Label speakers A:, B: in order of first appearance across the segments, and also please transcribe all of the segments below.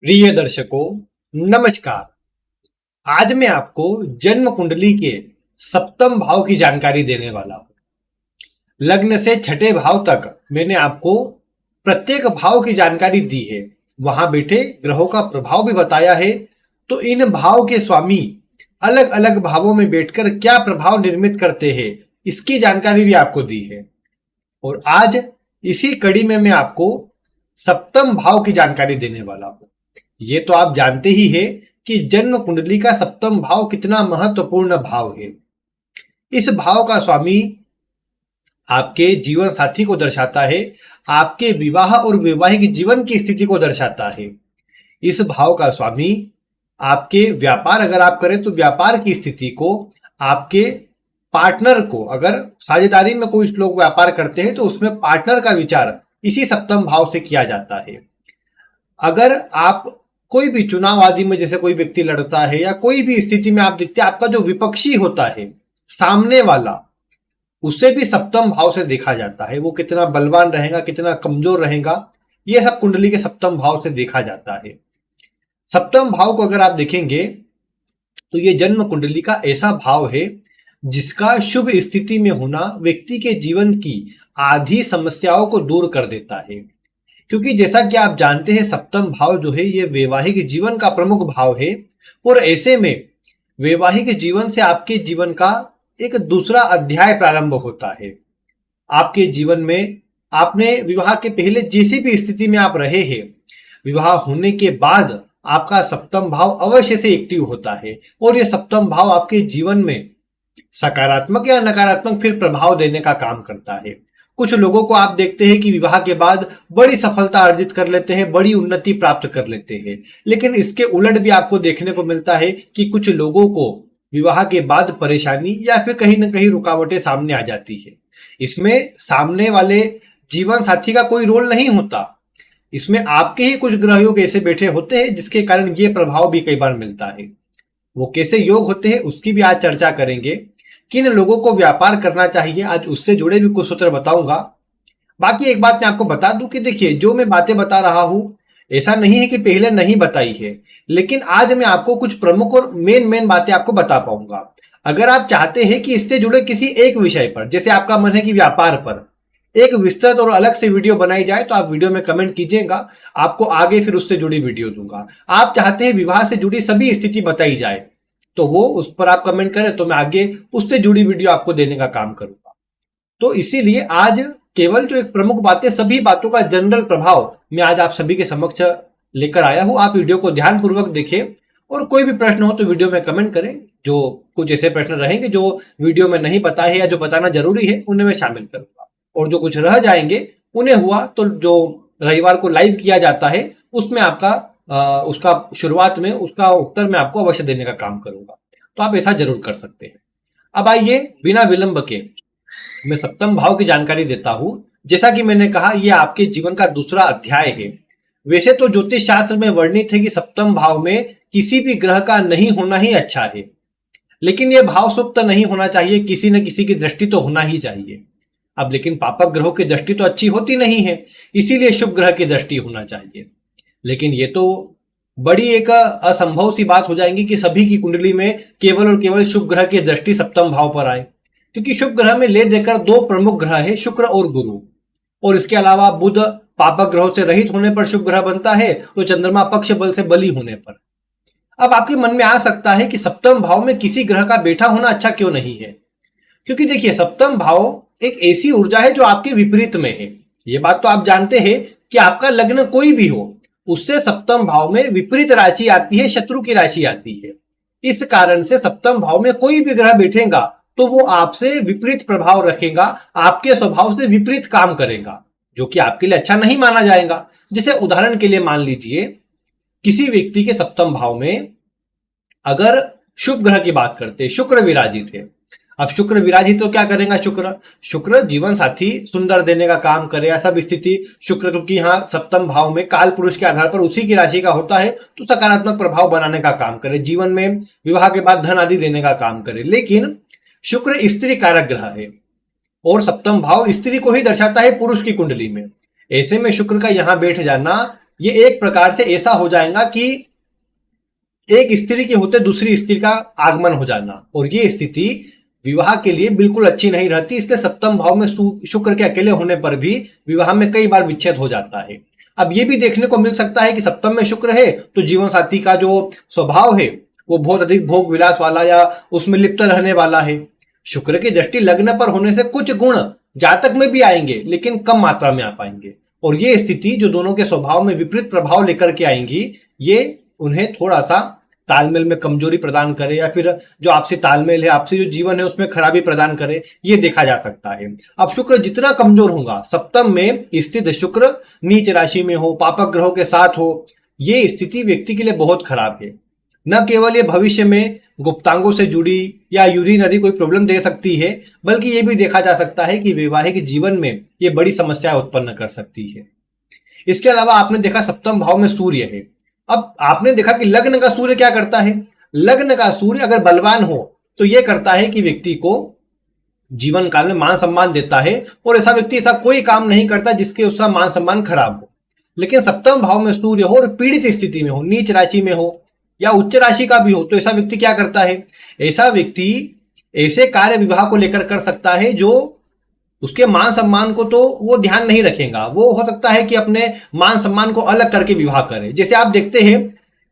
A: प्रिय दर्शकों, नमस्कार। आज मैं आपको जन्म कुंडली के सप्तम भाव की जानकारी देने वाला हूं। लग्न से छठे भाव तक मैंने आपको प्रत्येक भाव की जानकारी दी है, वहां बैठे ग्रहों का प्रभाव भी बताया है। तो इन भाव के स्वामी अलग अलग भावों में बैठकर क्या प्रभाव निर्मित करते हैं, इसकी जानकारी भी आपको दी है। और आज इसी कड़ी में मैं आपको सप्तम भाव की जानकारी देने वाला हूं। ये तो आप जानते ही हैं कि जन्म कुंडली का सप्तम भाव कितना महत्वपूर्ण भाव है। इस भाव का स्वामी आपके जीवन साथी को दर्शाता है, आपके विवाह और वैवाहिक जीवन की स्थिति को दर्शाता है। इस भाव का स्वामी आपके व्यापार अगर आप करें तो व्यापार की स्थिति को, आपके पार्टनर को, अगर साझेदारी में कोई लोग व्यापार करते हैं तो उसमें पार्टनर का विचार इसी सप्तम भाव से किया जाता है। अगर आप कोई भी चुनाव आदि में जैसे कोई व्यक्ति लड़ता है या कोई भी स्थिति में आप देखते हैं, आपका जो विपक्षी होता है, सामने वाला, उसे भी सप्तम भाव से देखा जाता है। वो कितना बलवान रहेगा, कितना कमजोर रहेगा, ये सब कुंडली के सप्तम भाव से देखा जाता है। सप्तम भाव को अगर आप देखेंगे तो ये जन्म कुंडली का ऐसा भाव है जिसका शुभ स्थिति में होना व्यक्ति के जीवन की आधी समस्याओं को दूर कर देता है। क्योंकि जैसा कि आप जानते हैं, सप्तम भाव जो है ये वैवाहिक जीवन का प्रमुख भाव है। और ऐसे में वैवाहिक जीवन से आपके जीवन का एक दूसरा अध्याय प्रारंभ होता है। आपके जीवन में आपने विवाह के पहले जिस भी स्थिति में आप रहे हैं, विवाह होने के बाद आपका सप्तम भाव अवश्य से एक्टिव होता है और यह सप्तम भाव आपके जीवन में सकारात्मक या नकारात्मक फिर प्रभाव देने का काम करता है। कुछ लोगों को आप देखते हैं कि विवाह के बाद बड़ी सफलता अर्जित कर लेते हैं, बड़ी उन्नति प्राप्त कर लेते हैं। लेकिन इसके उलट भी आपको देखने को मिलता है कि कुछ लोगों को विवाह के बाद परेशानी या फिर कहीं ना कहीं रुकावटें सामने आ जाती है। इसमें सामने वाले जीवन साथी का कोई रोल नहीं होता, इसमें आपके ही कुछ ग्रह योग ऐसे बैठे होते हैं जिसके कारण ये प्रभाव भी कई बार मिलता है। वो कैसे योग होते हैं उसकी भी आज चर्चा करेंगे। किन लोगों को व्यापार करना चाहिए, आज उससे जुड़े भी कुछ सूत्र बताऊंगा। बाकी एक बात मैं आपको बता दूं कि देखिए, जो मैं बातें बता रहा हूं ऐसा नहीं है कि पहले नहीं बताई है, लेकिन आज मैं आपको कुछ प्रमुख और मेन बातें आपको बता पाऊंगा। अगर आप चाहते हैं कि इससे जुड़े किसी एक विषय पर, जैसे आपका मन है कि व्यापार पर एक विस्तृत और अलग से वीडियो बनाई जाए, तो आप वीडियो में कमेंट कीजिएगा, आपको आगे फिर उससे जुड़ी वीडियो दूंगा। आप चाहते हैं विवाह से जुड़ी सभी स्थिति बताई जाए, तो वो उस पर आप कमेंट करें तो मैं आगे उससे जुड़ी वीडियो आपको देने का काम करूंगा। तो इसीलिए आज केवल जो एक प्रमुख बातें, सभी बातों का जनरल प्रभाव मैं आज आप सभी के समक्ष लेकर आया हूं। आप वीडियो को ध्यानपूर्वक देखें और कोई भी प्रश्न हो तो वीडियो में कमेंट करें। जो कुछ ऐसे प्रश्न रहेंगे जो वीडियो में नहीं बताए या जो बताना जरूरी है उन्हें मैं शामिल करूंगा, और जो कुछ रह जाएंगे उन्हें हुआ तो जो रविवार को लाइव किया जाता है उसमें आपका उसका शुरुआत में उसका उत्तर मैं आपको अवश्य देने का काम करूंगा। तो आप ऐसा जरूर कर सकते हैं। अब आइए बिना विलंब के मैं सप्तम भाव की जानकारी देता हूं। जैसा कि मैंने कहा, यह आपके जीवन का दूसरा अध्याय है। वैसे तो ज्योतिष शास्त्र में वर्णित है कि सप्तम भाव में किसी भी ग्रह का नहीं होना ही अच्छा है, लेकिन यह भाव सुप्त नहीं होना चाहिए, किसी न किसी की दृष्टि तो होना ही चाहिए। अब लेकिन पापक ग्रहों की दृष्टि तो अच्छी होती नहीं है, इसीलिए शुभ ग्रह की दृष्टि होना चाहिए। लेकिन ये तो बड़ी एक असंभव सी बात हो जाएगी कि सभी की कुंडली में केवल और केवल शुभ ग्रह की दृष्टि सप्तम भाव पर आए, क्योंकि शुभ ग्रह में ले देकर दो प्रमुख ग्रह है, शुक्र और गुरु। और इसके अलावा बुध पापक ग्रहों से रहित होने पर शुभ ग्रह बनता है, तो चंद्रमा पक्ष बल से बली होने पर। अब आपके मन में आ सकता है कि सप्तम भाव में किसी ग्रह का बैठा होना अच्छा क्यों नहीं है, क्योंकि देखिए, सप्तम भाव एक ऐसी ऊर्जा है जो आपके विपरीत में है। ये बात तो आप जानते हैं कि आपका लग्न कोई भी हो, उससे सप्तम भाव में विपरीत राशि आती है, शत्रु की राशि आती है। इस कारण से सप्तम भाव में कोई भी ग्रह बैठेगा तो वो आपसे विपरीत प्रभाव रखेगा, आपके स्वभाव से विपरीत काम करेगा, जो कि आपके लिए अच्छा नहीं माना जाएगा। जैसे उदाहरण के लिए मान लीजिए, किसी व्यक्ति के सप्तम भाव में अगर शुभ ग्रह की बात करते, शुक्र विराजित है। अब शुक्र विराजित तो क्या करेगा, शुक्र जीवन साथी सुंदर देने का काम करे, सब स्थिति शुक्र, क्योंकि यहाँ सप्तम भाव में काल पुरुष के आधार पर उसी की राशि का होता है, तो सकारात्मक प्रभाव बनाने का काम करे, जीवन में विवाह के बाद धन आदि देने का काम करे। लेकिन शुक्र स्त्री कारक ग्रह है और सप्तम भाव स्त्री को ही दर्शाता है पुरुष की कुंडली में। ऐसे में शुक्र का यहाँ बैठ जाना ये एक प्रकार से ऐसा हो जाएगा कि एक स्त्री के होते दूसरी स्त्री का आगमन हो जाना, और ये स्थिति विवाह के लिए बिल्कुल अच्छी नहीं रहती। इसलिए सप्तम भाव में शुक्र के अकेले होने पर भी विवाह में कई बार विच्छेद हो जाता है। अब ये भी देखने को मिल सकता है कि सप्तम में शुक्र है तो जीवन साथी का जो स्वभाव है वो बहुत अधिक भोग विलास वाला या उसमें लिप्त रहने वाला है। शुक्र की दृष्टि लग्न पर होने से कुछ गुण जातक में भी आएंगे लेकिन कम मात्रा में आ पाएंगे, और ये स्थिति जो दोनों के स्वभाव में विपरीत प्रभाव लेकर के आएंगी, ये उन्हें थोड़ा सा तालमेल में कमजोरी प्रदान करे या फिर जो आपसी तालमेल है, आपसी जो जीवन है उसमें खराबी प्रदान करे, ये देखा जा सकता है। अब शुक्र जितना कमजोर होगा, सप्तम में स्थित शुक्र नीच राशि में हो, पापक ग्रहों के साथ हो, ये स्थिति व्यक्ति के लिए बहुत खराब है। न केवल ये भविष्य में गुप्तांगों से जुड़ी या यूरिनरी कोई प्रॉब्लम दे सकती है, बल्कि ये भी देखा जा सकता है कि वैवाहिक जीवन में ये बड़ी समस्या उत्पन्न कर सकती है। इसके अलावा आपने देखा सप्तम भाव में सूर्य है। अब आपने देखा कि लग्न का सूर्य क्या करता है। लग्न का सूर्य अगर बलवान हो तो यह करता है कि व्यक्ति को जीवन काल में मान सम्मान देता है, और ऐसा व्यक्ति ऐसा कोई काम नहीं करता जिसके उसका मान सम्मान खराब हो। लेकिन सप्तम भाव में सूर्य हो और पीड़ित स्थिति में हो, नीच राशि में हो या उच्च राशि का भी हो, तो ऐसा व्यक्ति क्या करता है, ऐसा व्यक्ति ऐसे कार्य विवाह को लेकर कर सकता है जो उसके मान सम्मान को तो वो ध्यान नहीं रखेगा। वो हो सकता है कि अपने मान सम्मान को अलग करके विवाह करे। जैसे आप देखते हैं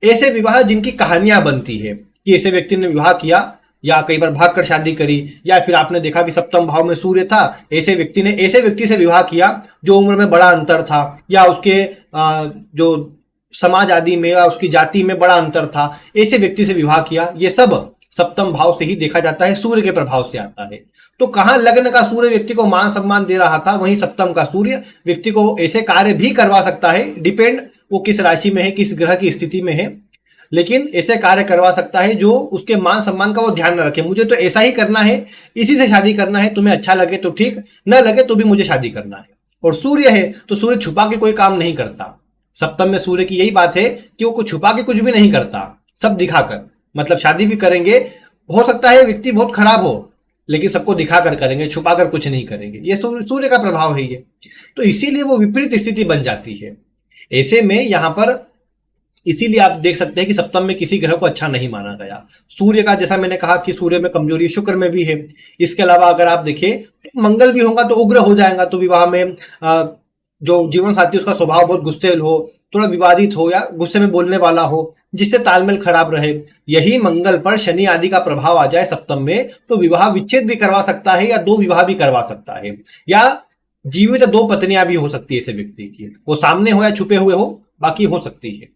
A: ऐसे विवाह जिनकी कहानियां बनती है कि ऐसे व्यक्ति ने विवाह किया या कई बार भाग कर शादी करी, या फिर आपने देखा कि सप्तम भाव में सूर्य था, ऐसे व्यक्ति ने ऐसे व्यक्ति से विवाह किया जो उम्र में बड़ा अंतर था या उसके जो समाज आदि में या उसकी जाति में बड़ा अंतर था, ऐसे व्यक्ति से विवाह किया। ये सब सप्तम भाव से ही देखा जाता है, सूर्य के प्रभाव से आता है। तो कहां लग्न का सूर्य व्यक्ति को मान सम्मान दे रहा था, वहीं सप्तम का सूर्य व्यक्ति को ऐसे कार्य भी करवा सकता है, डिपेंड वो किस राशि में है, किस ग्रह की स्थिति में है, लेकिन ऐसे कार्य करवा सकता है जो उसके मान सम्मान का वो ध्यान न रखे। मुझे तो ऐसा ही करना है, इसी से शादी करना है, तुम्हें अच्छा लगे तो ठीक, न लगे तो भी मुझे शादी करना है। और सूर्य है तो सूर्य छुपा के कोई काम नहीं करता। सप्तम में सूर्य की यही बात है कि वो कुछ छुपा के कुछ भी नहीं करता, सब दिखाकर। मतलब शादी भी करेंगे, हो सकता है व्यक्ति बहुत खराब हो लेकिन सबको दिखाकर करेंगे, छुपाकर कुछ नहीं करेंगे। ये सूर्य का प्रभाव है ये, तो इसीलिए वो विपरीत स्थिति बन जाती है। ऐसे में यहां पर इसीलिए आप देख सकते हैं कि सप्तम में किसी ग्रह को अच्छा नहीं माना गया। सूर्य का जैसा मैंने कहा कि सूर्य में कमजोरी शुक्र में भी है। इसके अलावा अगर आप देखें तो मंगल भी होगा तो उग्र हो जाएगा, तो विवाह में जो जीवन साथी उसका स्वभाव बहुत गुस्सेल हो, थोड़ा विवादित हो या गुस्से में बोलने वाला हो, जिससे तालमेल खराब रहे। यही मंगल पर शनि आदि का प्रभाव आ जाए सप्तम में तो विवाह विच्छेद भी करवा सकता है या दो विवाह भी करवा सकता है, या जीवित दो पत्नियां भी हो सकती है ऐसे व्यक्ति की, वो सामने हो या छुपे हुए हो, बाकी हो सकती है।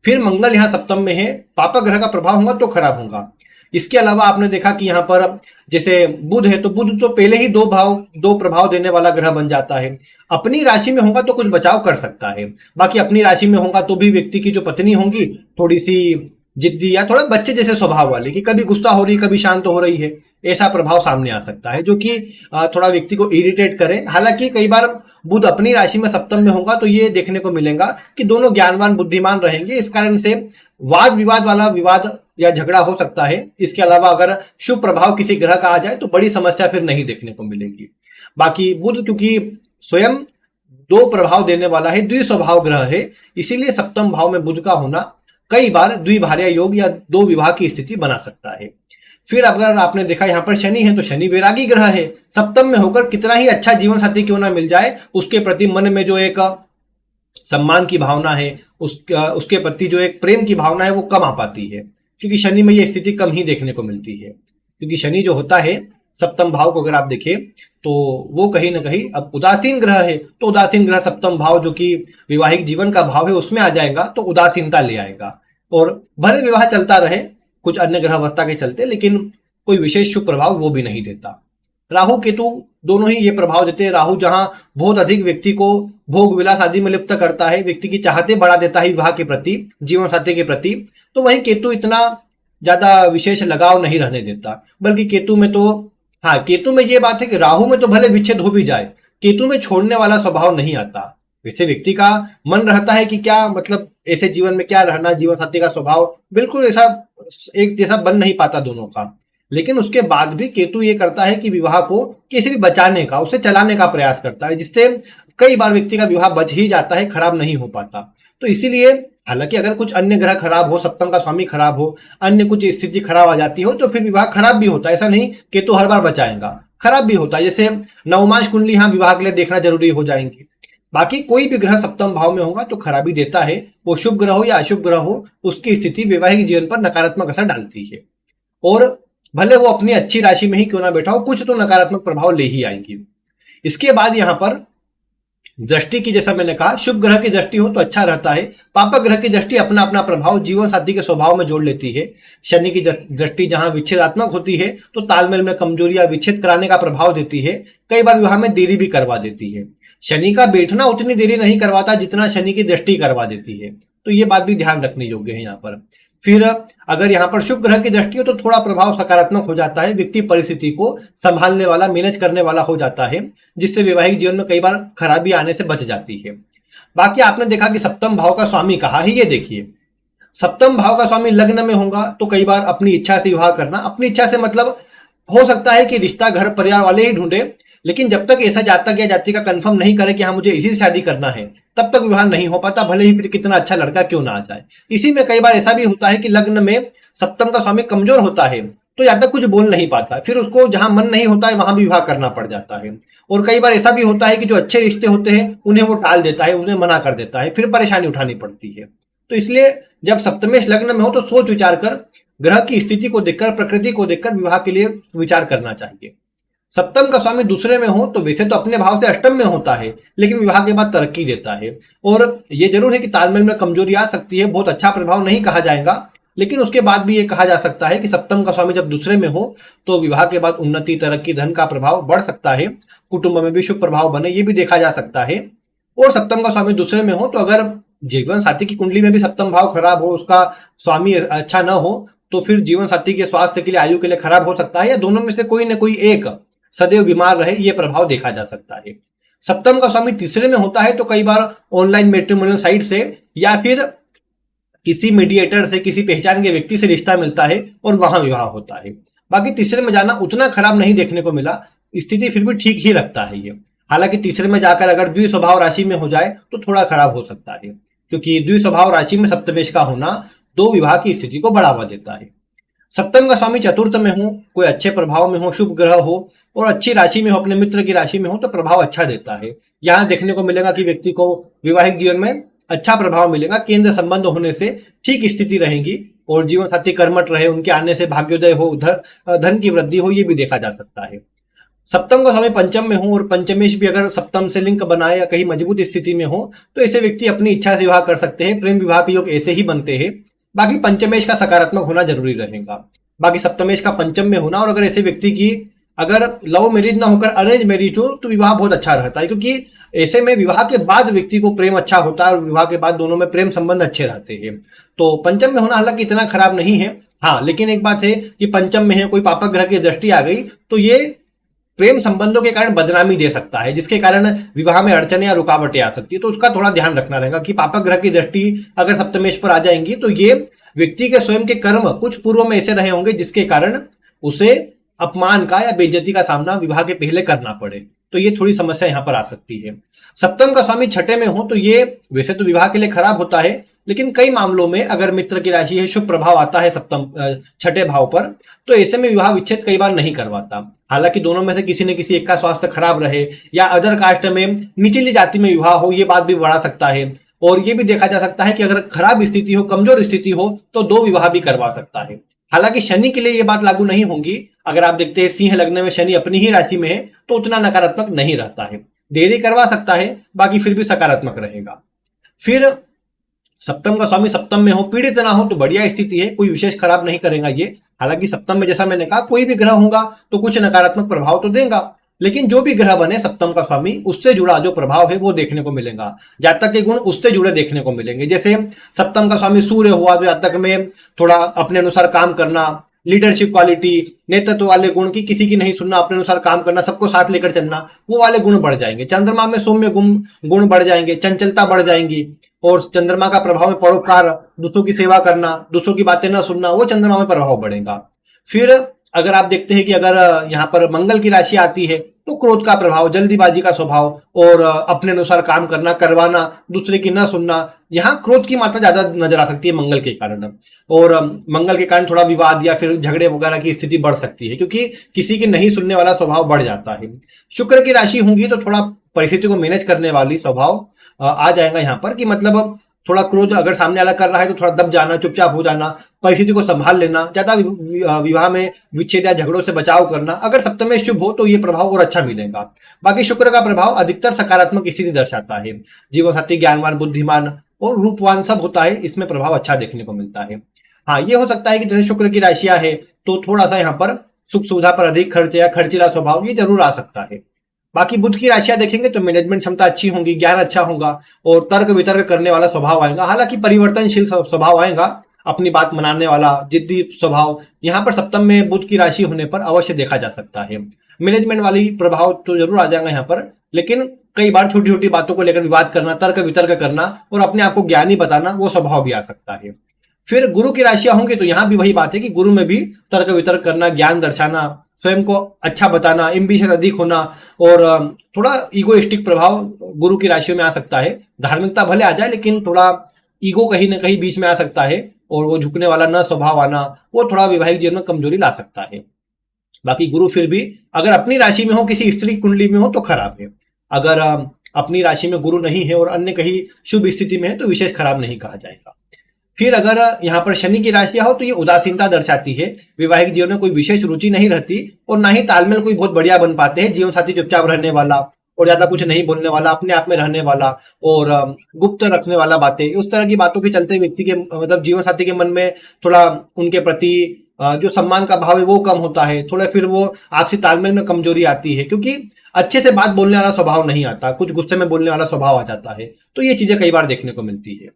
A: फिर मंगल यहाँ सप्तम में है, पापक ग्रह का प्रभाव होगा तो खराब होगा। इसके अलावा आपने देखा कि यहाँ पर जैसे बुध है तो बुध तो पहले ही दो प्रभाव देने वाला ग्रह बन जाता है। अपनी राशि में होगा तो कुछ बचाव कर सकता है, बाकी अपनी राशि में होगा तो भी व्यक्ति की जो पत्नी होंगी थोड़ी सी जिद्दी या थोड़ा बच्चे जैसे स्वभाव वाली, कि कभी गुस्सा हो रही कभी शांत हो रही है, ऐसा प्रभाव सामने आ सकता है जो कि थोड़ा व्यक्ति को इरिटेट करे। हालांकि कई बार बुध अपनी राशि में सप्तम में होगा तो ये देखने को मिलेगा कि दोनों ज्ञानवान बुद्धिमान रहेंगे, इस कारण से वाद विवाद वाला विवाद या झगड़ा हो सकता है। इसके अलावा अगर शुभ प्रभाव किसी ग्रह का आ जाए तो बड़ी समस्या फिर नहीं देखने को मिलेगी। बाकी बुध क्योंकि स्वयं दो प्रभाव देने वाला है, द्विस्वभाव ग्रह है, इसीलिए सप्तम भाव में बुध का होना कई बार द्विभार्या योग या दो विवाह की स्थिति बना सकता है। फिर अगर आपने देखा यहाँ पर शनि है तो शनि वैरागी ग्रह है, सप्तम में होकर कितना ही अच्छा जीवन साथी क्यों ना मिल जाए, उसके प्रति मन में जो एक सम्मान की भावना है, उसके प्रति जो एक प्रेम की भावना है वो कम आ पाती है, क्योंकि शनि में ये स्थिति कम ही देखने को मिलती है। क्योंकि शनि जो होता है सप्तम भाव को अगर आप देखें तो वो कहीं ना कहीं अब उदासीन ग्रह है, तो उदासीन ग्रह सप्तम भाव जो कि वैवाहिक जीवन का भाव है उसमें आ जाएगा तो उदासीनता ले आएगा, और भले विवाह चलता रहे कुछ अन्य ग्रह अवस्था के चलते, लेकिन कोई विशेष शुभ प्रभाव वो भी नहीं देता। राहु केतु दोनों ही ये प्रभाव देते हैं। राहु जहां बहुत अधिक व्यक्ति को भोग विलास आदि में लिप्त करता है, व्यक्ति की चाहते बढ़ा देता है विवाह के प्रति, जीवन साथी के प्रति, तो वहीं केतु इतना ज्यादा विशेष लगाव नहीं रहने देता। बल्कि केतु में तो हाँ, केतु में ये बात है कि राहु में तो भले विच्छेद हो भी जाए, केतु में छोड़ने वाला स्वभाव नहीं आता। वैसे व्यक्ति का मन रहता है कि क्या मतलब ऐसे जीवन में क्या रहना, जीवन साथी का स्वभाव बिल्कुल ऐसा एक जैसा बन नहीं पाता दोनों का, लेकिन उसके बाद भी केतु ये करता है कि विवाह को किसी भी बचाने का, उसे चलाने का प्रयास करता है, जिससे कई बार व्यक्ति का विवाह बच ही जाता है, खराब नहीं हो पाता। तो इसीलिए हालांकि अगर कुछ अन्य ग्रह खराब हो, सप्तम का स्वामी खराब हो, अन्य कुछ स्थिति खराब आ जाती हो, तो फिर विवाह खराब भी होता है। ऐसा नहीं कि तो हर बार बचाएगा, खराब भी होता है। जैसे नवमांश कुंडली यहाँ विवाह के लिए देखना जरूरी हो जाएंगी। बाकी कोई भी ग्रह सप्तम भाव में होगा तो खराबी देता है। वो शुभ ग्रह हो या अशुभ ग्रह हो, उसकी स्थिति वैवाहिक जीवन पर नकारात्मक असर डालती है। और भले वो अपनी अच्छी राशि में ही क्यों ना बैठा हो, कुछ तो नकारात्मक प्रभाव ले ही आएंगी। इसके बाद यहाँ पर दृष्टि की, जैसा मैंने कहा, शुभ ग्रह की दृष्टि हो तो अच्छा रहता है। पापक ग्रह की दृष्टि अपना अपना प्रभाव जीवन साथी के स्वभाव में जोड़ लेती है। शनि की दृष्टि जहां विच्छेदात्मक होती है तो तालमेल में कमजोरी या विच्छेद कराने का प्रभाव देती है। कई बार विवाह में देरी भी करवा देती है। शनि का बैठना उतनी देरी नहीं करवाता जितना शनि की दृष्टि करवा देती है। तो ये बात भी ध्यान रखने योग्य है यहाँ पर। फिर अगर यहाँ पर शुभ ग्रह की दृष्टि हो तो थोड़ा प्रभाव सकारात्मक हो जाता है। व्यक्ति परिस्थिति को संभालने वाला, मैनेज करने वाला हो जाता है, जिससे वैवाहिक जीवन में कई बार खराबी आने से बच जाती है। बाकी आपने देखा कि सप्तम भाव का स्वामी कहाँ है, ये देखिए। सप्तम भाव का स्वामी लग्न में होगा तो कई बार अपनी इच्छा से विवाह करना, अपनी इच्छा से मतलब हो सकता है कि रिश्ता घर परिवार वाले ही ढूंढे, लेकिन जब तक ऐसा जातक या जाति का कंफर्म नहीं करे कि हाँ मुझे इसी से शादी करना है, तब तक विवाह नहीं हो पाता, भले ही फिर कितना अच्छा लड़का क्यों ना आ जाए। इसी में कई बार ऐसा भी होता है कि लग्न में सप्तम का स्वामी कमजोर होता है तो जातक कुछ बोल नहीं पाता, फिर उसको जहां मन नहीं होता है वहां भी विवाह करना पड़ जाता है। और कई बार ऐसा भी होता है कि जो अच्छे रिश्ते होते हैं उन्हें वो टाल देता है, उन्हें मना कर देता है, फिर परेशानी उठानी पड़ती है। तो इसलिए जब सप्तमेश लग्न में हो तो सोच विचार कर, ग्रह की स्थिति को देखकर, प्रकृति को देखकर विवाह के लिए विचार करना चाहिए। सप्तम का स्वामी दूसरे में हो तो वैसे तो अपने भाव से अष्टम में होता है, लेकिन विवाह के बाद तरक्की देता है। और ये जरूर है कि तालमेल में कमजोरी आ सकती है, बहुत अच्छा प्रभाव नहीं कहा जाएगा, लेकिन उसके बाद भी ये कहा जा सकता है कि सप्तम का स्वामी जब दूसरे में हो तो विवाह के बाद उन्नति, तरक्की, धन का प्रभाव बढ़ सकता है, कुटुंब में भी शुभ प्रभाव बने, ये भी देखा जा सकता है। और सप्तम का स्वामी दूसरे में हो तो अगर जीवन साथी की कुंडली में भी सप्तम भाव खराब हो, उसका स्वामी अच्छा न हो, तो फिर जीवन साथी के स्वास्थ्य के लिए, आयु के लिए खराब हो सकता है, या दोनों में से कोई न कोई एक सदैव बीमार रहे, ये प्रभाव देखा जा सकता है। सप्तम का स्वामी तीसरे में होता है तो कई बार ऑनलाइन मैट्रिमोनियल साइट से या फिर किसी मीडिएटर से, किसी पहचान के व्यक्ति से रिश्ता मिलता है और वहां विवाह होता है। बाकी तीसरे में जाना उतना खराब नहीं देखने को मिला, स्थिति फिर भी ठीक ही रखता है ये। हालांकि तीसरे में जाकर अगर द्विस्वभाव राशि में हो जाए तो थोड़ा खराब हो सकता है, क्योंकि द्विस्वभाव राशि में सप्तमेश का होना दो विवाह की स्थिति को बढ़ावा देता है। सप्तम का स्वामी चतुर्थ में हो, कोई अच्छे प्रभाव में हो, शुभ ग्रह हो और अच्छी राशि में हो, अपने मित्र की राशि में हो, तो प्रभाव अच्छा देता है। यहाँ देखने को मिलेगा कि व्यक्ति को वैवाहिक जीवन में अच्छा प्रभाव मिलेगा, केंद्र संबंध होने से ठीक स्थिति रहेगी और जीवन साथी कर्मठ रहे, उनके आने से भाग्योदय हो, धन की वृद्धि हो, ये भी देखा जा सकता है। सप्तम का स्वामी पंचम में हो और पंचमेश भी अगर सप्तम से लिंक बनाए या कहीं मजबूत स्थिति में हो तो ऐसे व्यक्ति अपनी इच्छा से विवाह कर सकते हैं। प्रेम विवाह के योग ऐसे ही बनते हैं। बाकी पंचमेश का सकारात्मक होना जरूरी रहेगा। बाकी सप्तमेश का पंचम में होना, और अगर ऐसे व्यक्ति की अगर लव मैरिज ना होकर अरेंज मैरिज हो तो विवाह बहुत अच्छा रहता है, क्योंकि ऐसे में विवाह के बाद व्यक्ति को प्रेम अच्छा होता है और विवाह के बाद दोनों में प्रेम संबंध अच्छे रहते हैं। तो पंचम में होना हालांकि इतना खराब नहीं है। हाँ, लेकिन एक बात है कि पंचम में है, कोई पापक ग्रह की दृष्टि आ गई तो ये प्रेम संबंधों के कारण बदनामी दे सकता है, जिसके कारण विवाह में अड़चने या रुकावटें आ सकती है। तो उसका थोड़ा ध्यान रखना रहेगा कि पापक ग्रह की दृष्टि अगर सप्तमेश पर आ जाएंगी तो ये व्यक्ति के स्वयं के कर्म कुछ पूर्व में ऐसे रहे होंगे जिसके कारण उसे अपमान का या बेइज्जती का सामना विवाह के पहले करना पड़े। तो ये थोड़ी समस्या यहाँ पर आ सकती है। सप्तम का स्वामी छठे में हो तो ये वैसे तो विवाह के लिए खराब होता है, लेकिन कई मामलों में अगर मित्र की राशि है, शुभ प्रभाव आता है सप्तम छठे भाव पर, तो ऐसे में विवाह विच्छेद कई बार नहीं करवाता। हालांकि दोनों में से किसी न किसी एक का स्वास्थ्य खराब रहे या अदर कास्ट में निचली जाति में विवाह हो, ये बात भी बढ़ा सकता है। और ये भी देखा जा सकता है कि अगर खराब स्थिति हो, कमजोर स्थिति हो तो दो विवाह भी करवा सकता है। हालांकि शनि के लिए ये बात लागू नहीं होगी। अगर आप देखते हैं सिंह लग्न में शनि अपनी ही राशि में है तो उतना नकारात्मक नहीं रहता है, देरी करवा सकता है, बाकी फिर भी सकारात्मक रहेगा। फिर सप्तम का स्वामी सप्तम में हो, पीड़ित ना हो तो बढ़िया स्थिति है, कोई विशेष खराब नहीं करेगा ये। हालांकि सप्तम में जैसा मैंने कहा कोई भी ग्रह होगा तो कुछ नकारात्मक प्रभाव तो देगा, लेकिन जो भी ग्रह बने सप्तम का स्वामी, उससे जुड़ा जो प्रभाव है वो देखने को मिलेगा। जातक के गुण उससे जुड़े देखने को मिलेंगे। जैसे सप्तम का स्वामी सूर्य हुआ तो जातक में थोड़ा अपने अनुसार काम करना, लीडरशिप क्वालिटी, नेतृत्व वाले गुण की किसी की नहीं सुनना, अपने अनुसार काम करना, सबको साथ लेकर चलना, वो वाले गुण बढ़ जाएंगे। चंद्रमा में सौम्य गुण बढ़ जाएंगे, चंचलता बढ़ जाएंगी, और चंद्रमा का प्रभाव में परोपकार, दूसरों की सेवा करना, दूसरों की बातें न सुनना, वो चंद्रमा में प्रभाव बढ़ेगा। फिर अगर आप देखते हैं कि अगर यहाँ पर मंगल की राशि आती है तो क्रोध का प्रभाव, जल्दीबाजी का स्वभाव और अपने अनुसार काम करना, करवाना, दूसरे की न सुनना, यहाँ क्रोध की मात्रा ज्यादा नजर आ सकती है मंगल के कारण। और मंगल के कारण थोड़ा विवाद या फिर झगड़े वगैरह की स्थिति बढ़ सकती है, क्योंकि किसी की नहीं सुनने वाला स्वभाव बढ़ जाता है। शुक्र की राशि होंगी तो थोड़ा परिस्थिति को मैनेज करने वाली स्वभाव आ जाएगा यहाँ पर, कि मतलब थोड़ा क्रोध अगर सामने वाला कर रहा है तो थोड़ा दब जाना, चुपचाप हो जाना, परिस्थिति को संभाल लेना, ज्यादा विवाह में विच्छेद या झगड़ों से बचाव करना। अगर सप्तम शुभ हो तो ये प्रभाव और अच्छा मिलेगा। बाकी शुक्र का प्रभाव अधिकतर सकारात्मक स्थिति दर्शाता है। जीवन साथी ज्ञानवान, बुद्धिमान और रूपवान सब होता है, इसमें प्रभाव अच्छा देखने को मिलता है। हाँ, ये हो सकता है कि जैसे शुक्र की राशियां है तो थोड़ा सा यहाँ पर सुख सुविधा पर अधिक खर्च या खर्चीला स्वभाव ये जरूर आ सकता है। बाकी बुध की राशियां देखेंगे तो मैनेजमेंट क्षमता अच्छी होगी, ज्ञान अच्छा होगा और तर्क वितर्क करने वाला स्वभाव आएगा। हालांकि परिवर्तनशील स्वभाव आएगा, अपनी बात मनाने वाला जिद्दी स्वभाव यहाँ पर सप्तम में बुध की राशि होने पर अवश्य देखा जा सकता है। मैनेजमेंट वाली प्रभाव तो जरूर आ जाएगा यहाँ पर, लेकिन कई बार छोटी छोटी बातों को लेकर विवाद करना, तर्क वितर्क करना और अपने आप को ज्ञानी बताना, वो स्वभाव भी आ सकता है। फिर गुरु की राशियां होंगी तो यहाँ भी वही बात है कि गुरु में भी तर्क वितर्क करना, ज्ञान दर्शाना, स्वयं को अच्छा बताना, एम्बिशन अधिक होना और थोड़ा ईगोइस्टिक प्रभाव गुरु की राशियों में आ सकता है। धार्मिकता भले आ जाए लेकिन थोड़ा ईगो कहीं ना कहीं बीच में आ सकता है और वो झुकने वाला न स्वभाव आना, वो थोड़ा वैवाहिक जीवन में कमजोरी ला सकता है। बाकी गुरु फिर भी अगर अपनी राशि में हो, किसी स्त्री कुंडली में हो तो खराब है। अगर अपनी राशि में गुरु नहीं है और अन्य कहीं शुभ स्थिति में है तो विशेष खराब नहीं कहा जाएगा। फिर अगर यहाँ पर शनि की राशियां हो तो ये उदासीनता दर्शाती है। वैवाहिक जीवन में कोई विशेष रुचि नहीं रहती और ना ही तालमेल कोई बहुत बढ़िया बन पाते हैं। जीवन साथी चुपचाप रहने वाला और ज्यादा कुछ नहीं बोलने वाला, अपने आप में रहने वाला और गुप्त रखने वाला बातें, उस तरह की बातों के चलते व्यक्ति के मतलब जीवन साथी के मन में थोड़ा उनके प्रति जो सम्मान का भाव है वो कम होता है। थोड़ा फिर वो आपसी तालमेल में कमजोरी आती है, क्योंकि अच्छे से बात बोलने वाला स्वभाव नहीं आता, कुछ गुस्से में बोलने वाला स्वभाव आ जाता है। तो ये चीजें कई बार देखने को मिलती है।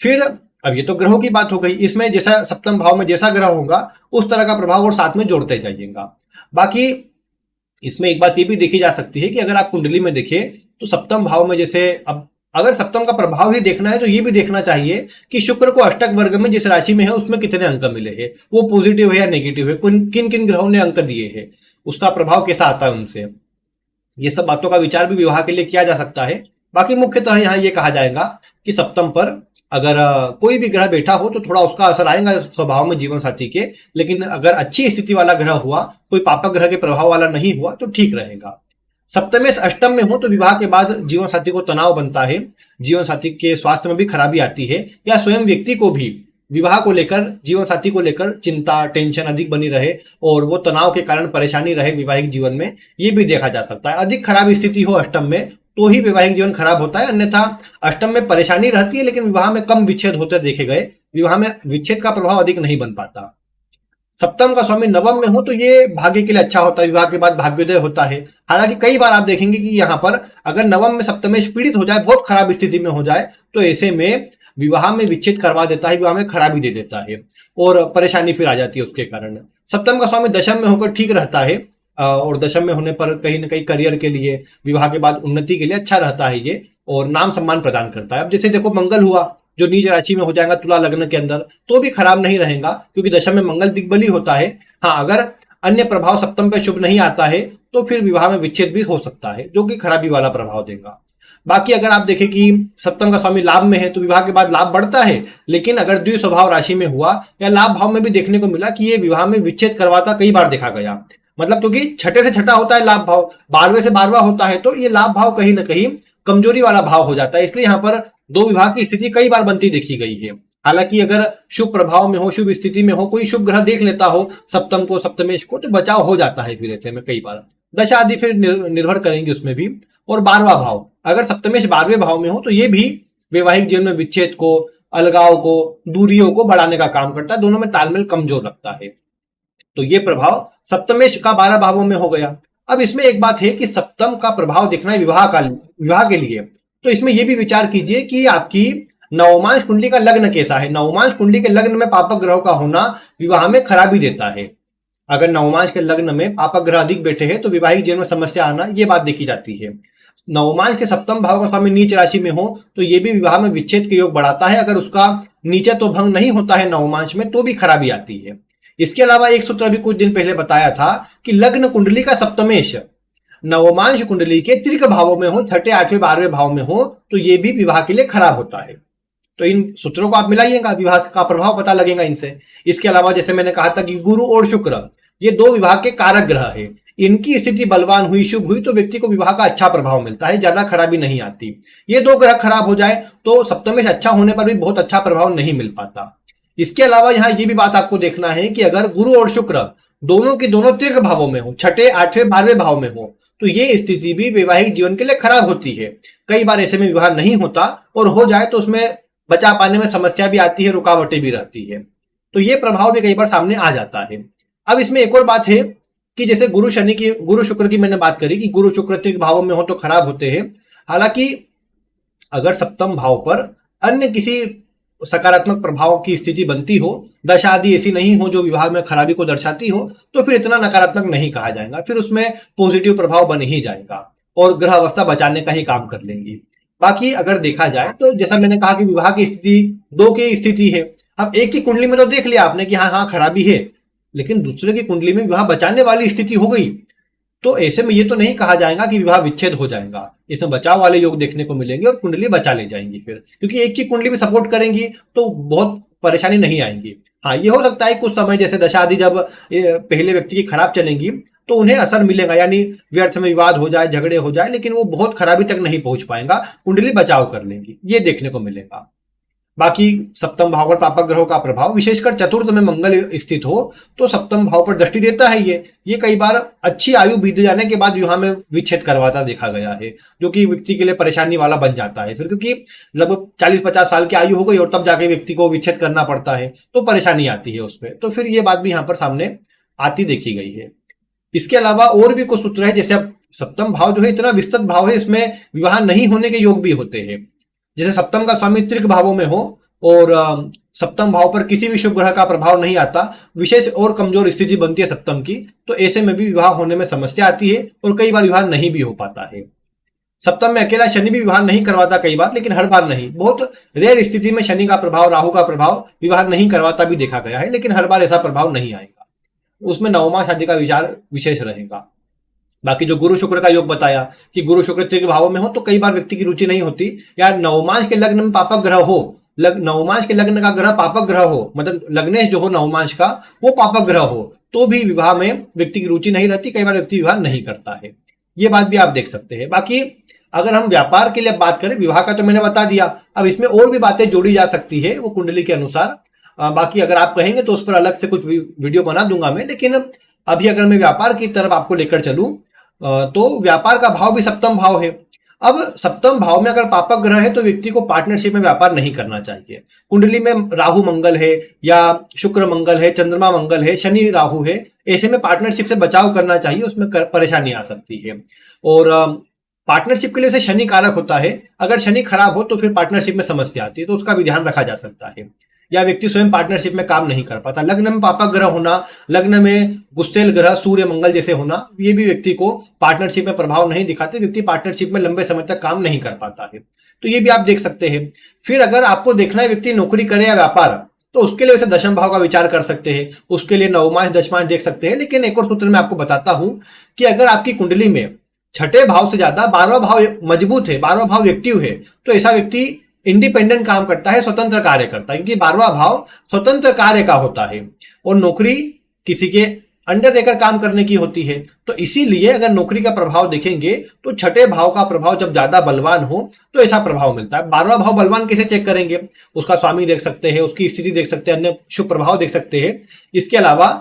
A: फिर अब ये तो ग्रहों की बात हो गई, इसमें जैसा सप्तम भाव में जैसा ग्रह होगा उस तरह का प्रभाव और साथ में जोड़ते जाइएगा। बाकी इसमें एक बात ये भी देखी जा सकती है कि अगर आप कुंडली में देखें तो सप्तम भाव में जैसे, अब अगर सप्तम का प्रभाव ही देखना है तो ये भी देखना चाहिए कि शुक्र को अष्टक वर्ग में जिस राशि में है उसमें कितने अंक मिले हैं, वो पॉजिटिव है या नेगेटिव है, किन किन ग्रहों ने अंक दिए हैं, उसका प्रभाव कैसा आता है उनसे। ये सब बातों का विचार भी विवाह के लिए किया जा सकता है। बाकी मुख्यतः यहाँ ये कहा जाएगा कि सप्तम पर अगर कोई भी ग्रह बैठा हो तो थोड़ा उसका असर आएगा स्वभाव में जीवन साथी के, लेकिन अगर अच्छी स्थिति वाला ग्रह हुआ, कोई पापक ग्रह के प्रभाव वाला नहीं हुआ तो ठीक रहेगा। सप्तमेश अष्टम में हो तो विवाह के बाद जीवन साथी को तनाव बनता है, जीवन साथी के स्वास्थ्य में भी खराबी आती है, या स्वयं व्यक्ति को भी विवाह को लेकर, जीवन साथी को लेकर चिंता, टेंशन अधिक बनी रहे और वो तनाव के कारण परेशानी रहे वैवाहिक जीवन में, ये भी देखा जा सकता है। अधिक खराब स्थिति हो अष्टम में तो ही वैवाहिक जीवन खराब होता है, अन्यथा अष्टम में परेशानी रहती है लेकिन विवाह में कम विच्छेद होते देखे गए, विवाह में विच्छेद का प्रभाव अधिक नहीं बन पाता। सप्तम का स्वामी नवम में हो तो ये भाग्य के लिए अच्छा होता है, विवाह के बाद भाग्योदय होता है। हालांकि कई बार आप देखेंगे कि यहाँ पर अगर नवम में सप्तमेश पीड़ित हो जाए, बहुत खराब स्थिति में हो जाए, तो ऐसे में विवाह में विच्छेद करवा देता है, विवाह में खराबी दे देता है और परेशानी फिर आ जाती है उसके कारण। सप्तम का स्वामी दशम में होकर ठीक रहता है और दशम में होने पर कहीं ना कहीं करियर के लिए, विवाह के बाद उन्नति के लिए अच्छा रहता है ये, और नाम सम्मान प्रदान करता है। अब जैसे देखो मंगल हुआ जो नीच राशि में हो जाएगा तुला लग्न के अंदर, तो भी खराब नहीं रहेगा क्योंकि दशम में मंगल दिग्बली होता है। हाँ, अगर अन्य प्रभाव सप्तम पे शुभ नहीं आता है तो फिर विवाह में विच्छेद भी हो सकता है, जो कि खराबी वाला प्रभाव देगा। बाकी अगर आप देखें कि सप्तम का स्वामी लाभ में है तो विवाह के बाद लाभ बढ़ता है, लेकिन अगर द्विस्वभाव राशि में हुआ या लाभ भाव में भी देखने को मिला कि ये विवाह में विच्छेद करवाता कई बार देखा गया। मतलब क्योंकि छठे से छठा होता है लाभ भाव, 12वें से 12वां होता है, तो ये लाभ भाव कहीं ना कहीं कमजोरी वाला भाव हो जाता है, इसलिए यहाँ पर दो विवाह की स्थिति कई बार बनती देखी गई है। हालांकि अगर शुभ प्रभाव में हो, शुभ स्थिति में हो, कोई शुभ ग्रह देख लेता हो सप्तम को, सप्तमेश को, तो बचाव हो जाता है फिर ऐसे में कई बार। दशा आदि फिर निर्भर करेंगे उसमें भी। और 12वां भाव, अगर सप्तमेश 12वें भाव में हो तो ये भी वैवाहिक जीवन में विच्छेद को, अलगाव को, दूरियों को बढ़ाने का काम करता है, दोनों में तालमेल कमजोर रखता है। तो ये प्रभाव सप्तमेश का 12 भावों में हो गया। अब इसमें एक बात है कि सप्तम का प्रभाव देखना है विवाह के लिए, तो इसमें यह भी विचार कीजिए कि आपकी नवमांश कुंडली का लग्न कैसा है। नवमांश कुंडली के लग्न में पापक ग्रह का होना विवाह में खराबी देता है। अगर नवमांश के लग्न में पापक ग्रह अधिक बैठे हैं तो विवाहिक जीवन में समस्या आना, यह बात देखी जाती है। नवमांश के सप्तम भाव का स्वामी नीच राशि में हो तो यह भी विवाह में विच्छेद के योग बढ़ाता है। अगर उसका नीचे तो भंग नहीं होता है नवमांश में तो भी खराबी आती है। इसके अलावा एक सूत्र भी कुछ दिन पहले बताया था कि लग्न कुंडली का सप्तमेश नवमांश कुंडली के त्रिक भावों में हो, छठे, आठवें, 12वें भाव में हो, तो ये भी विवाह के लिए खराब होता है। तो इन सूत्रों को आप मिलाइएगा, विवाह का प्रभाव पता लगेगा इनसे। इसके अलावा जैसे मैंने कहा था कि गुरु और शुक्र ये दो विवाह के कारक ग्रह है, इनकी स्थिति बलवान हुई, शुभ हुई, तो व्यक्ति को विवाह का अच्छा प्रभाव मिलता है, ज्यादा खराबी नहीं आती। ये दो ग्रह खराब हो जाए तो सप्तमेश अच्छा होने पर भी बहुत अच्छा प्रभाव नहीं मिल पाता। इसके अलावा यहाँ ये भी बात आपको देखना है कि अगर गुरु और शुक्र दोनों के दोनों तीर्घ भावों में हो, छठे, आठवें, 12वें भाव में हो, तो ये स्थिति भी वैवाहिक जीवन के लिए खराब होती है। कई बार ऐसे में विवाह नहीं होता, और हो जाए तो उसमें बचा पाने में समस्या भी आती है, रुकावटें भी रहती है। तो ये प्रभाव भी कई बार सामने आ जाता है। अब इसमें एक और बात है कि जैसे गुरु शुक्र की मैंने बात करी कि गुरु शुक्र त्रिक भावों में हो तो खराब होते हैं। हालांकि अगर सप्तम भाव पर अन्य किसी सकारात्मक प्रभाव की स्थिति बनती हो, दशा आदि ऐसी नहीं हो जो विवाह में खराबी को दर्शाती हो, तो फिर इतना नकारात्मक नहीं कहा जाएगा, फिर उसमें पॉजिटिव प्रभाव बन ही जाएगा और ग्रह अवस्था बचाने का ही काम कर लेंगी। बाकी अगर देखा जाए तो जैसा मैंने कहा कि विवाह की स्थिति दो की स्थिति है। अब एक की कुंडली में तो देख लिया आपने कि हाँ हाँ खराबी है, लेकिन दूसरे की कुंडली में विवाह बचाने वाली स्थिति हो गई, तो ऐसे में ये तो नहीं कहा जाएगा कि विवाह विच्छेद हो जाएगा। इसमें बचाव वाले योग देखने को मिलेंगे और कुंडली बचा ले जाएंगी फिर, क्योंकि एक की कुंडली में सपोर्ट करेंगी तो बहुत परेशानी नहीं आएंगी। हाँ, ये हो सकता है कुछ समय जैसे दशा आदि जब पहले व्यक्ति की खराब चलेंगी तो उन्हें असर मिलेगा, यानी व्यर्थ में विवाद हो जाए, झगड़े हो जाए, लेकिन वो बहुत खराबी तक नहीं पहुंच पाएगा, कुंडली बचाव कर लेंगी, ये देखने को मिलेगा। बाकी सप्तम भाव पर पापक ग्रहों का प्रभाव, विशेषकर चतुर्थ में मंगल स्थित हो तो सप्तम भाव पर दृष्टि देता है। ये कई बार अच्छी आयु बीत जाने के बाद विवाह में विच्छेद करवाता देखा गया है, जो कि व्यक्ति के लिए परेशानी वाला बन जाता है फिर, क्योंकि लगभग 40-50 साल की आयु हो गई और तब जाके व्यक्ति को विच्छेद करना पड़ता है, तो परेशानी आती है उसमें। तो फिर ये बात भी यहाँ पर सामने आती देखी गई है। इसके अलावा और भी कुछ सूत्र है, जैसे अब सप्तम भाव जो है इतना विस्तृत भाव है, इसमें विवाह नहीं होने के योग भी होते हैं। जैसे सप्तम का स्वामी त्रिक भावों में हो और सप्तम भाव पर किसी भी शुभ ग्रह का प्रभाव नहीं आता, विशेष और कमजोर स्थिति बनती है सप्तम की, तो ऐसे में भी विवाह होने में समस्या आती है और कई बार विवाह नहीं भी हो पाता है। सप्तम में अकेला शनि भी विवाह नहीं करवाता कई बार, लेकिन हर बार नहीं, बहुत रेयर स्थिति में शनि का प्रभाव, राहु का प्रभाव विवाह नहीं करवाता भी देखा गया है, लेकिन हर बार ऐसा प्रभाव नहीं आएगा, उसमें नवमा शादी का विचार विशेष रहेगा। बाकी जो गुरु शुक्र का योग बताया कि गुरु शुक्र त्रिक भावों में हो तो कई बार व्यक्ति की रुचि नहीं होती, या नवमांश के लग्न में पापक ग्रह हो, नवमांश के लग्न का ग्रह पापक ग्रह हो, मतलब लग्नेश जो हो नवमांश का वो पापक ग्रह हो, तो भी विवाह में व्यक्ति की रुचि नहीं रहती, कई बार व्यक्ति विवाह नहीं करता है। ये बात भी आप देख सकते हैं। बाकी अगर हम व्यापार के लिए बात करें, विवाह का तो मैंने बता दिया, अब इसमें और भी बातें जोड़ी जा सकती है वो कुंडली के अनुसार। बाकी अगर आप कहेंगे तो उस पर अलग से कुछ वीडियो बना दूंगा मैं, लेकिन अभी अगर मैं व्यापार की तरफ आपको लेकर चलूं तो व्यापार का भाव भी सप्तम भाव है। अब सप्तम भाव में अगर पापक ग्रह है तो व्यक्ति को पार्टनरशिप में व्यापार नहीं करना चाहिए। कुंडली में राहु मंगल है या शुक्र मंगल है, चंद्रमा मंगल है, शनि राहु है, ऐसे में पार्टनरशिप से बचाव करना चाहिए, उसमें परेशानी आ सकती है। और पार्टनरशिप के लिए से शनि कारक होता है, अगर शनि खराब हो तो फिर पार्टनरशिप में समस्या आती है, तो उसका भी ध्यान रखा जा सकता है। या व्यक्ति स्वयं पार्टनरशिप में काम नहीं कर पाता, लग्न में पापक ग्रह होना, लग्न में गुस्तेल ग्रह सूर्य मंगल जैसे होना, ये भी व्यक्ति को पार्टनरशिप में प्रभाव नहीं दिखाते, व्यक्ति पार्टनरशिप में लंबे समय तक काम नहीं कर पाता है, तो ये भी आप देख सकते हैं। फिर अगर आपको देखना है व्यक्ति नौकरी करे या व्यापार, तो उसके लिए वैसे दशम भाव का विचार कर सकते हैं, उसके लिए नवमांश दशमांश देख सकते हैं। लेकिन एक और सूत्र में आपको बताता हूं कि अगर आपकी कुंडली में छठे भाव से ज्यादा 12वां भाव मजबूत है, 12वां भाव एक्टिव है, तो ऐसा व्यक्ति इंडिपेंडेंट काम करता है, स्वतंत्र कार्य करता है, क्योंकि 12वां भाव स्वतंत्र कार्य का होता है और नौकरी किसी के अंडर रहकर काम करने की होती है। तो इसीलिए अगर नौकरी का प्रभाव देखेंगे तो छठे भाव का प्रभाव जब ज्यादा बलवान हो तो ऐसा प्रभाव मिलता है। 12वां भाव बलवान कैसे चेक करेंगे, उसका स्वामी देख सकते हैं, उसकी स्थिति देख सकते हैं, अन्य शुभ प्रभाव देख सकते हैं। इसके अलावा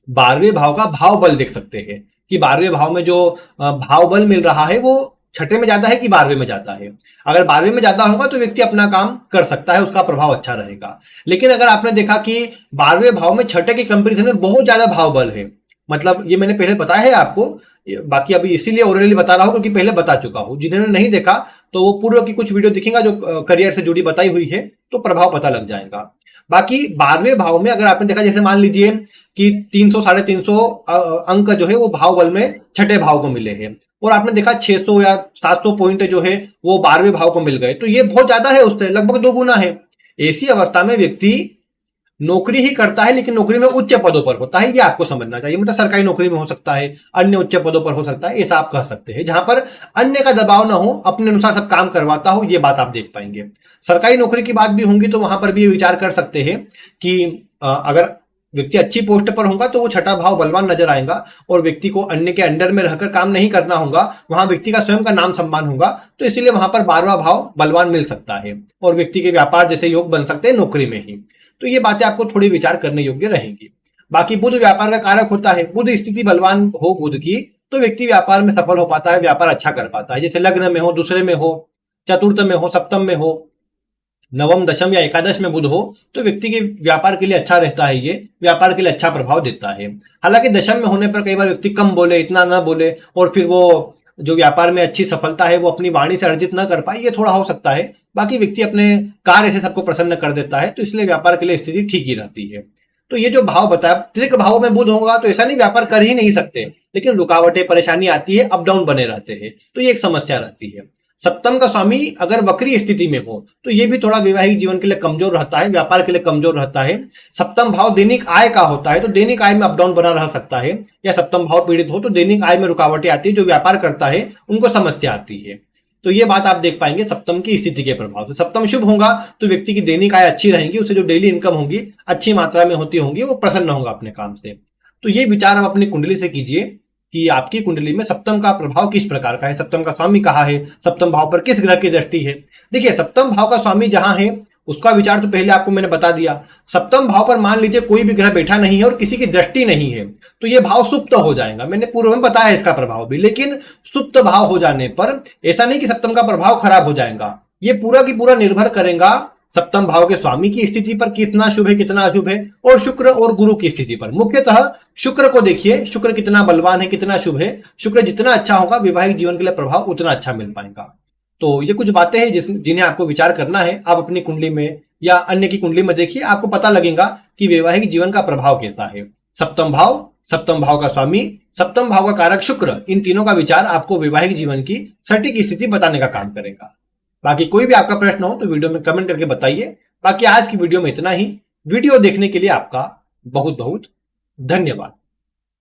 A: 12वें भाव का भाव बल देख सकते हैं कि 12वें भाव में जो भाव बल मिल रहा है वो छठे में ज्यादा है कि 12वें में ज्यादा है। अगर 12वें में ज्यादा होगा तो व्यक्ति अपना काम कर सकता है, उसका प्रभाव अच्छा रहेगा। लेकिन अगर आपने देखा कि 12वें भाव में छठे की कंपैरिजन में बहुत ज्यादा भाव बल है, मतलब ये मैंने पहले बताया है आपको, बाकी अभी इसीलिए ओरली बता रहा हूं क्योंकि पहले बता चुका हूं। जिन्होंने नहीं देखा तो वो पूर्व की कुछ वीडियो दिखेगा जो करियर से जुड़ी बताई हुई है, तो प्रभाव पता लग जाएगा। बाकी 12वें भाव में अगर आपने देखा, जैसे मान लीजिए कि 300 350 अंक जो है वो भाव बल में छठे भाव को मिले हैं, और आपने देखा 600 या 700 पॉइंट जो है वो 12वें भाव को मिल गए, तो ये बहुत ज्यादा है, उससे लगभग 2 गुना है। ऐसी अवस्था में व्यक्ति नौकरी ही करता है लेकिन नौकरी में उच्च पदों पर होता है, ये आपको समझना चाहिए। मतलब सरकारी नौकरी में हो सकता है, अन्य उच्च पदों पर हो सकता है, ऐसा आप कह सकते हैं। जहां पर अन्य का दबाव ना हो, अपने अनुसार सब काम करवाता हो, ये बात आप देख पाएंगे। सरकारी नौकरी की बात भी होंगी तो वहां पर भी ये विचार कर सकते हैं कि अगर व्यक्ति अच्छी पोस्ट पर होगा तो वो छठा भाव बलवान नजर आएगा, और व्यक्ति को अन्य के अंडर में रहकर काम नहीं करना होगा, वहां व्यक्ति का स्वयं का नाम सम्मान होगा, तो इसलिए वहां पर 12वां भाव बलवान मिल सकता है और व्यक्ति के व्यापार जैसे योग बन सकते हैं नौकरी में ही। तो ये बातें आपको थोड़ी विचार करने योग्य रहेंगी। बाकी बुध व्यापार का कारक होता है, बुध स्थिति बलवान हो बुध की तो व्यक्ति व्यापार में सफल हो पाता है, व्यापार अच्छा कर पाता है। जैसे लग्न में हो, दूसरे में हो, चतुर्थ में हो, सप्तम में हो, नवम, दशम या एकादश में बुध हो तो व्यक्ति के व्यापार के लिए अच्छा रहता है, ये व्यापार के लिए अच्छा प्रभाव देता है। हालांकि दशम में होने पर कई बार व्यक्ति कम बोले, इतना ना बोले, और फिर वो जो व्यापार में अच्छी सफलता है वो अपनी वाणी से अर्जित ना कर पाए, ये थोड़ा हो सकता है। बाकी व्यक्ति अपने कार्य से सबको प्रसन्न कर देता है, तो इसलिए व्यापार के लिए स्थिति ठीक ही रहती है। तो ये जो भाव बताया, त्रिक भाव में बुध होगा तो ऐसा नहीं व्यापार कर ही नहीं सकते, लेकिन रुकावटें, परेशानी आती है, अप डाउन बने रहते हैं, तो ये एक समस्या रहती है। सप्तम का स्वामी अगर वक्री स्थिति में हो तो ये भी थोड़ा वैवाहिक जीवन के लिए कमजोर रहता है, व्यापार के लिए कमजोर रहता है। सप्तम भाव दैनिक आय का होता है तो दैनिक आय में अप डाउन बना रह सकता है, या सप्तम भाव पीड़ित हो तो दैनिक आय में रुकावटें आती है, जो व्यापार करता है उनको समस्या आती है। तो ये बात आप देख पाएंगे सप्तम की स्थिति के प्रभाव से। सप्तम शुभ होगा तो व्यक्ति की दैनिक आय अच्छी रहेगी, उसे जो डेली इनकम होगी अच्छी मात्रा में होती होंगी, वो प्रसन्न होगा अपने काम से। तो ये विचार आप अपनी कुंडली से कीजिए कि आपकी कुंडली में सप्तम का प्रभाव किस प्रकार का है, सप्तम का स्वामी कहाँ है, सप्तम भाव पर किस ग्रह की दृष्टि है। देखिए, सप्तम भाव का स्वामी जहां है उसका विचार तो पहले आपको मैंने बता दिया। सप्तम भाव पर मान लीजिए कोई भी ग्रह बैठा नहीं है और किसी की दृष्टि नहीं है तो ये भाव सुप्त हो जाएगा। मैंने पूर्व में बताया इसका प्रभाव भी, लेकिन सुप्त भाव हो जाने पर ऐसा नहीं कि सप्तम का प्रभाव खराब हो जाएगा, ये पूरा की पूरा निर्भर करेगा सप्तम भाव के स्वामी की स्थिति पर, कितना शुभ है कितना अशुभ है, और शुक्र और गुरु की स्थिति पर। मुख्यतः शुक्र को देखिए, शुक्र कितना बलवान है, कितना शुभ है। शुक्र जितना अच्छा होगा वैवाहिक जीवन के लिए प्रभाव उतना अच्छा मिल पाएगा। तो ये कुछ बातें हैं जिन्हें आपको विचार करना है। आप अपनी कुंडली में या अन्य की कुंडली में देखिए, आपको पता लगेगा कि वैवाहिक जीवन का प्रभाव कैसा है। सप्तम भाव, सप्तम भाव का स्वामी, सप्तम भाव का कारक शुक्र, इन तीनों का विचार आपको वैवाहिक जीवन की सटीक स्थिति बताने का काम करेगा। बाकी कोई भी आपका प्रश्न हो तो वीडियो में कमेंट करके बताइए। बाकी आज की वीडियो में इतना ही। वीडियो देखने के लिए आपका बहुत बहुत धन्यवाद।